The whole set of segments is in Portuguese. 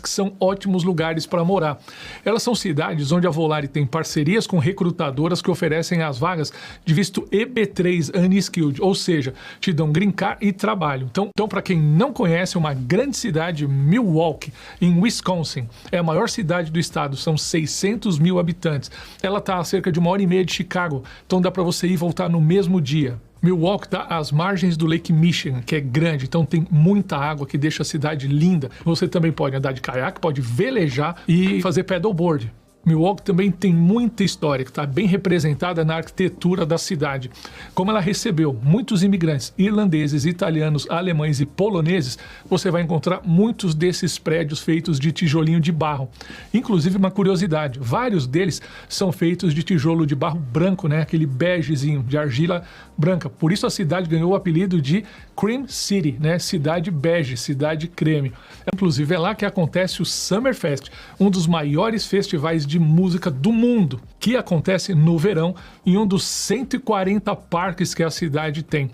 que são ótimos lugares para morar. Elas são cidades onde a Volare tem parcerias com recrutadoras que oferecem as vagas de visto EB3 Unskilled, ou seja, te dão green card e trabalho. Então para quem não conhece, uma grande cidade, Milwaukee, em Wisconsin, é a maior cidade do estado, são 600 mil habitantes. Ela está a cerca de 1h30 de Chicago, então dá para você ir e voltar no mesmo dia. Milwaukee está às margens do Lake Michigan, que é grande, então tem muita água que deixa a cidade linda. Você também pode andar de caiaque, pode velejar e fazer paddleboard. Milwaukee também tem muita história, que está bem representada na arquitetura da cidade. Como ela recebeu muitos imigrantes irlandeses, italianos, alemães e poloneses, você vai encontrar muitos desses prédios feitos de tijolinho de barro. Inclusive, uma curiosidade, vários deles são feitos de tijolo de barro branco, né? Aquele begezinho, de argila branca. Por isso a cidade ganhou o apelido de Cream City, né? Cidade bege, cidade creme. Inclusive é lá que acontece o Summerfest, um dos maiores festivais de música do mundo, que acontece no verão em um dos 140 parques que a cidade tem,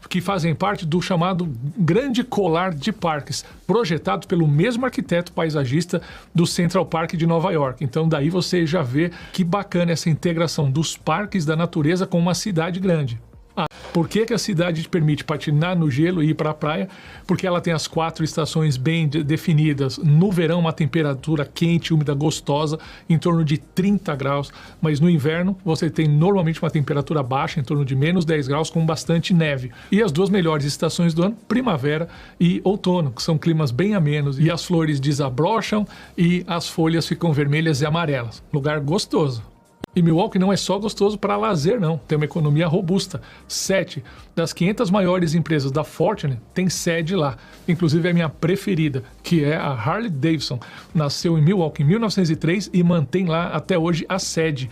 que fazem parte do chamado Grande Colar de Parques, projetado pelo mesmo arquiteto paisagista do Central Park de Nova York. Então daí você já vê que bacana essa integração dos parques da natureza com uma cidade grande. Por que a cidade te permite patinar no gelo e ir para a praia? Porque ela tem as 4 estações bem definidas. No verão, uma temperatura quente, úmida, gostosa, em torno de 30 graus. Mas no inverno, você tem normalmente uma temperatura baixa, em torno de menos 10 graus, com bastante neve. E as 2 melhores estações do ano, primavera e outono, que são climas bem amenos. E as flores desabrocham e as folhas ficam vermelhas e amarelas. Lugar gostoso. E Milwaukee não é só gostoso para lazer, não. Tem uma economia robusta. 7 das 500 maiores empresas da Fortune têm sede lá. Inclusive a minha preferida, que é a Harley Davidson. Nasceu em Milwaukee em 1903 e mantém lá até hoje a sede,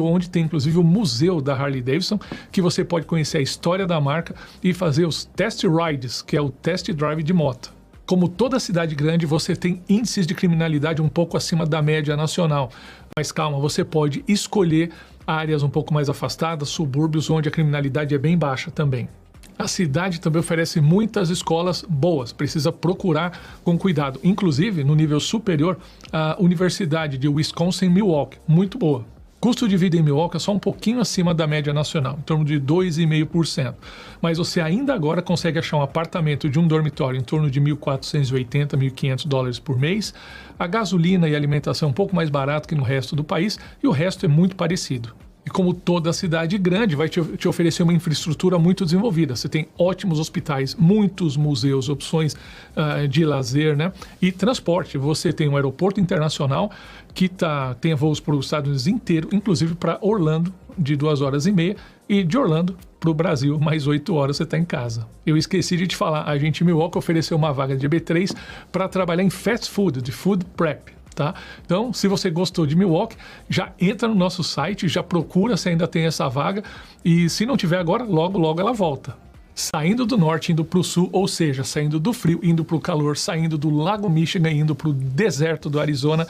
onde tem inclusive o museu da Harley Davidson, que você pode conhecer a história da marca e fazer os test rides, que é o test drive de moto. Como toda cidade grande, você tem índices de criminalidade um pouco acima da média nacional. Mas calma, você pode escolher áreas um pouco mais afastadas, subúrbios, onde a criminalidade é bem baixa também. A cidade também oferece muitas escolas boas, precisa procurar com cuidado. Inclusive, no nível superior, a Universidade de Wisconsin-Milwaukee, muito boa. Custo de vida em Milwaukee é só um pouquinho acima da média nacional, em torno de 2,5%. Mas você ainda agora consegue achar um apartamento de um dormitório em torno de $1.480, $1.500 por mês. A gasolina e a alimentação um pouco mais barato que no resto do país e o resto é muito parecido. E como toda cidade grande, vai te oferecer uma infraestrutura muito desenvolvida. Você tem ótimos hospitais, muitos museus, opções de lazer, né? E transporte. Você tem um aeroporto internacional que tem voos para os Estados Unidos inteiro, inclusive para Orlando, de 2h30, e de Orlando para o Brasil, mais 8 horas você está em casa. Eu esqueci de te falar, a gente em Milwaukee ofereceu uma vaga de EB3 para trabalhar em fast food, de food prep. Tá? Então, se você gostou de Milwaukee, já entra no nosso site, já procura se ainda tem essa vaga e se não tiver agora, logo, logo ela volta. Saindo do norte, indo para o sul, ou seja, saindo do frio, indo para o calor, saindo do Lago Michigan, indo para o deserto do Arizona,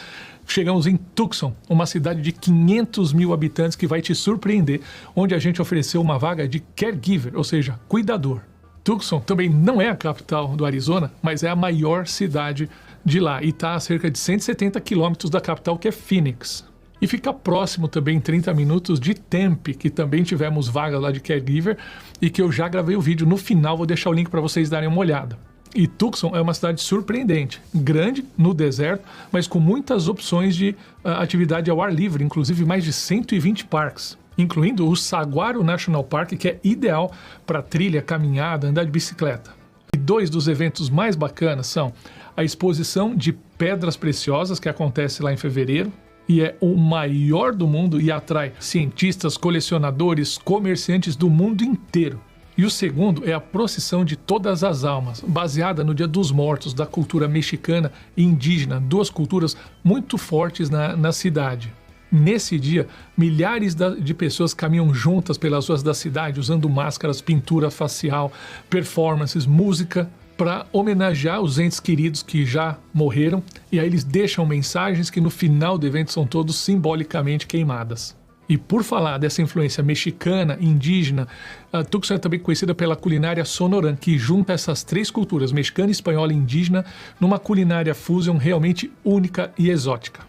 chegamos em Tucson, uma cidade de 500 mil habitantes que vai te surpreender, onde a gente ofereceu uma vaga de caregiver, ou seja, cuidador. Tucson também não é a capital do Arizona, mas é a maior cidade de lá e está a cerca de 170 quilômetros da capital, que é Phoenix. E fica próximo também, 30 minutos, de Tempe, que também tivemos vaga lá de caregiver e que eu já gravei o vídeo. No final vou deixar o link para vocês darem uma olhada. E Tucson é uma cidade surpreendente, grande no deserto, mas com muitas opções de atividade ao ar livre, inclusive mais de 120 parques, incluindo o Saguaro National Park, que é ideal para trilha, caminhada, andar de bicicleta. E 2 dos eventos mais bacanas são a exposição de pedras preciosas, que acontece lá em fevereiro, e é o maior do mundo e atrai cientistas, colecionadores, comerciantes do mundo inteiro. E o segundo é a procissão de todas as almas, baseada no Dia dos Mortos, da cultura mexicana e indígena, 2 culturas muito fortes na cidade. Nesse dia, milhares de pessoas caminham juntas pelas ruas da cidade, usando máscaras, pintura facial, performances, música, para homenagear os entes queridos que já morreram, e aí eles deixam mensagens que no final do evento são todos simbolicamente queimadas. E por falar dessa influência mexicana, indígena, a Tucson é também conhecida pela culinária sonoran, que junta essas três culturas, mexicana, espanhola e indígena, numa culinária fusion realmente única e exótica.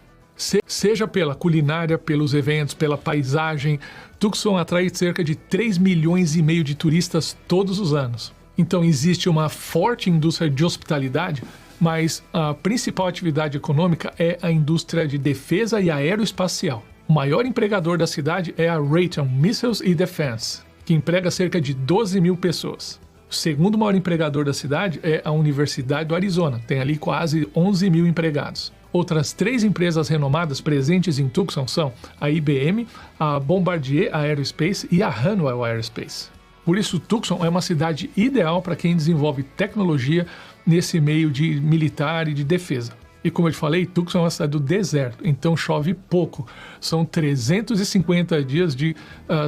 Seja pela culinária, pelos eventos, pela paisagem, Tucson atrai cerca de 3 milhões e meio de turistas todos os anos. Então existe uma forte indústria de hospitalidade, mas a principal atividade econômica é a indústria de defesa e aeroespacial. O maior empregador da cidade é a Raytheon Missiles and Defense, que emprega cerca de 12 mil pessoas. O segundo maior empregador da cidade é a Universidade do Arizona, tem ali quase 11 mil empregados. Outras 3 empresas renomadas presentes em Tucson são a IBM, a Bombardier Aerospace e a Honeywell Aerospace. Por isso, Tucson é uma cidade ideal para quem desenvolve tecnologia nesse meio de militar e de defesa. E como eu te falei, Tucson é uma cidade do deserto, então chove pouco. São 350 dias de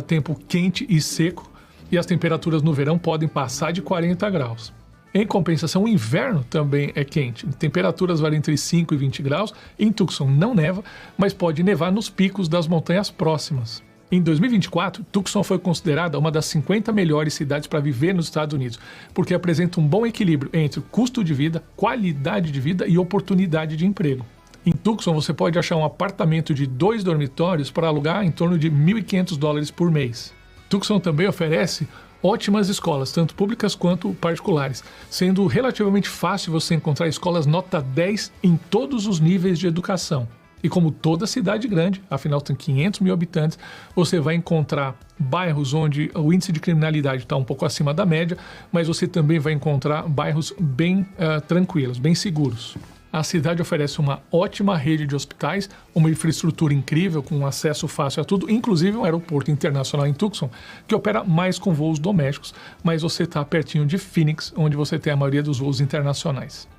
tempo quente e seco, e as temperaturas no verão podem passar de 40 graus. Em compensação, o inverno também é quente. Temperaturas variam entre 5 e 20 graus. Em Tucson não neva, mas pode nevar nos picos das montanhas próximas. Em 2024, Tucson foi considerada uma das 50 melhores cidades para viver nos Estados Unidos, porque apresenta um bom equilíbrio entre custo de vida, qualidade de vida e oportunidade de emprego. Em Tucson, você pode achar um apartamento de 2 dormitórios para alugar em torno de $1.500 por mês. Tucson também oferece ótimas escolas, tanto públicas quanto particulares, sendo relativamente fácil você encontrar escolas nota 10 em todos os níveis de educação. E como toda cidade grande, afinal tem 500 mil habitantes, você vai encontrar bairros onde o índice de criminalidade está um pouco acima da média, mas você também vai encontrar bairros bem tranquilos, bem seguros. A cidade oferece uma ótima rede de hospitais, uma infraestrutura incrível, com acesso fácil a tudo, inclusive um aeroporto internacional em Tucson, que opera mais com voos domésticos, mas você está pertinho de Phoenix, onde você tem a maioria dos voos internacionais.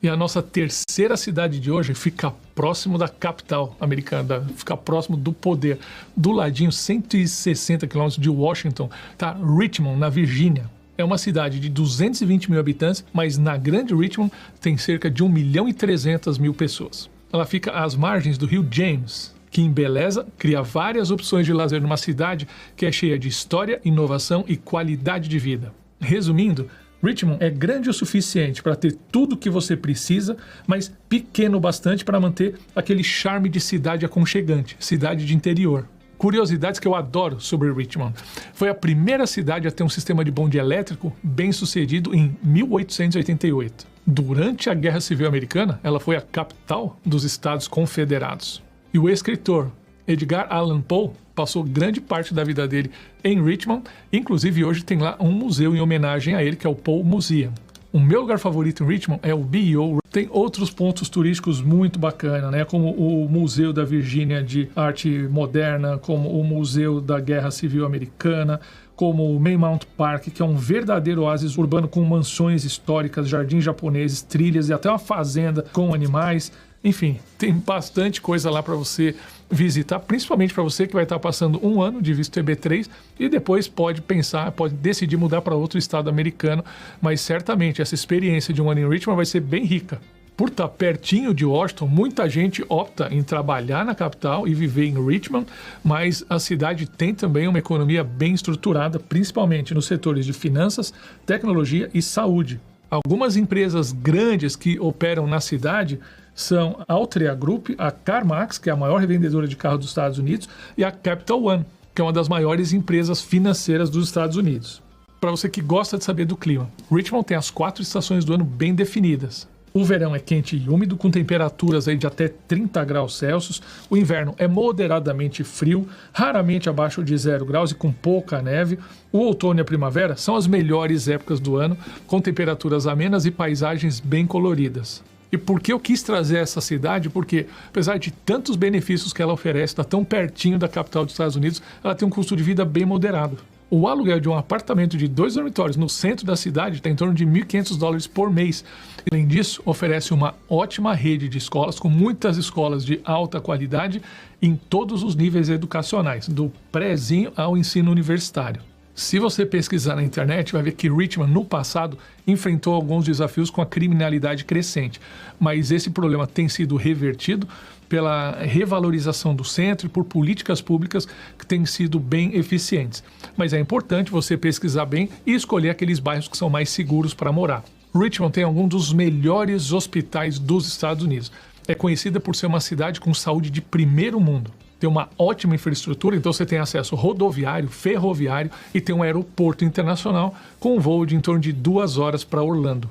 E a nossa terceira cidade de hoje fica próximo da capital americana, fica próximo do poder. Do ladinho, 160 quilômetros de Washington, está Richmond, na Virgínia. É uma cidade de 220 mil habitantes, mas na Grande Richmond tem cerca de 1.300.000 pessoas. Ela fica às margens do rio James, que embeleza, cria várias opções de lazer numa cidade que é cheia de história, inovação e qualidade de vida. Resumindo, Richmond é grande o suficiente para ter tudo o que você precisa, mas pequeno o bastante para manter aquele charme de cidade aconchegante, cidade de interior. Curiosidades que eu adoro sobre Richmond. Foi a primeira cidade a ter um sistema de bonde elétrico bem sucedido em 1888. Durante a Guerra Civil Americana, ela foi a capital dos Estados Confederados. E o escritor Edgar Allan Poe passou grande parte da vida dele em Richmond, inclusive hoje tem lá um museu em homenagem a ele, que é o Poe Museum. O meu lugar favorito em Richmond é o BYO. Tem outros pontos turísticos muito bacanas, né? Como o Museu da Virgínia de Arte Moderna, como o Museu da Guerra Civil Americana, como o Maymount Park, que é um verdadeiro oásis urbano com mansões históricas, jardins japoneses, trilhas e até uma fazenda com animais. Enfim, tem bastante coisa lá para você visitar, principalmente para você que vai estar passando um ano de visto EB3 e depois pode pensar, pode decidir mudar para outro estado americano, mas certamente essa experiência de um ano em Richmond vai ser bem rica. Por estar pertinho de Washington, muita gente opta em trabalhar na capital e viver em Richmond, mas a cidade tem também uma economia bem estruturada, principalmente nos setores de finanças, tecnologia e saúde. Algumas empresas grandes que operam na cidade são a Altria Group, a CarMax, que é a maior revendedora de carros dos Estados Unidos, e a Capital One, que é uma das maiores empresas financeiras dos Estados Unidos. Para você que gosta de saber do clima, Richmond tem as 4 estações do ano bem definidas. O verão é quente e úmido, com temperaturas aí de até 30 graus Celsius. O inverno é moderadamente frio, raramente abaixo de 0 graus e com pouca neve. O outono e a primavera são as melhores épocas do ano, com temperaturas amenas e paisagens bem coloridas. E por que eu quis trazer essa cidade? Porque, apesar de tantos benefícios que ela oferece, está tão pertinho da capital dos Estados Unidos, ela tem um custo de vida bem moderado. O aluguel de um apartamento de 2 dormitórios no centro da cidade está em torno de $1.500 por mês. Além disso, oferece uma ótima rede de escolas, com muitas escolas de alta qualidade em todos os níveis educacionais, do prézinho ao ensino universitário. Se você pesquisar na internet, vai ver que Richmond, no passado, enfrentou alguns desafios com a criminalidade crescente. Mas esse problema tem sido revertido pela revalorização do centro e por políticas públicas que têm sido bem eficientes. Mas é importante você pesquisar bem e escolher aqueles bairros que são mais seguros para morar. Richmond tem alguns dos melhores hospitais dos Estados Unidos. É conhecida por ser uma cidade com saúde de primeiro mundo. Tem uma ótima infraestrutura, então você tem acesso rodoviário, ferroviário e tem um aeroporto internacional com um voo de em torno de 2 horas para Orlando.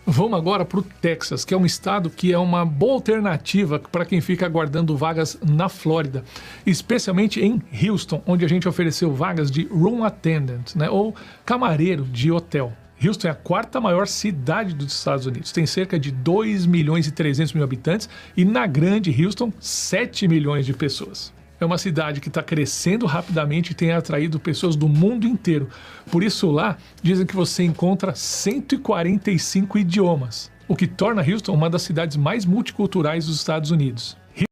Vamos agora para o Texas, que é um estado que é uma boa alternativa para quem fica aguardando vagas na Flórida, especialmente em Houston, onde a gente ofereceu vagas de room attendant, né, ou camareiro de hotel. Houston é a 4ª maior cidade dos Estados Unidos, tem cerca de 2.300.000 habitantes e na grande Houston, 7 milhões de pessoas. É uma cidade que está crescendo rapidamente e tem atraído pessoas do mundo inteiro. Por isso lá, dizem que você encontra 145 idiomas, o que torna Houston uma das cidades mais multiculturais dos Estados Unidos.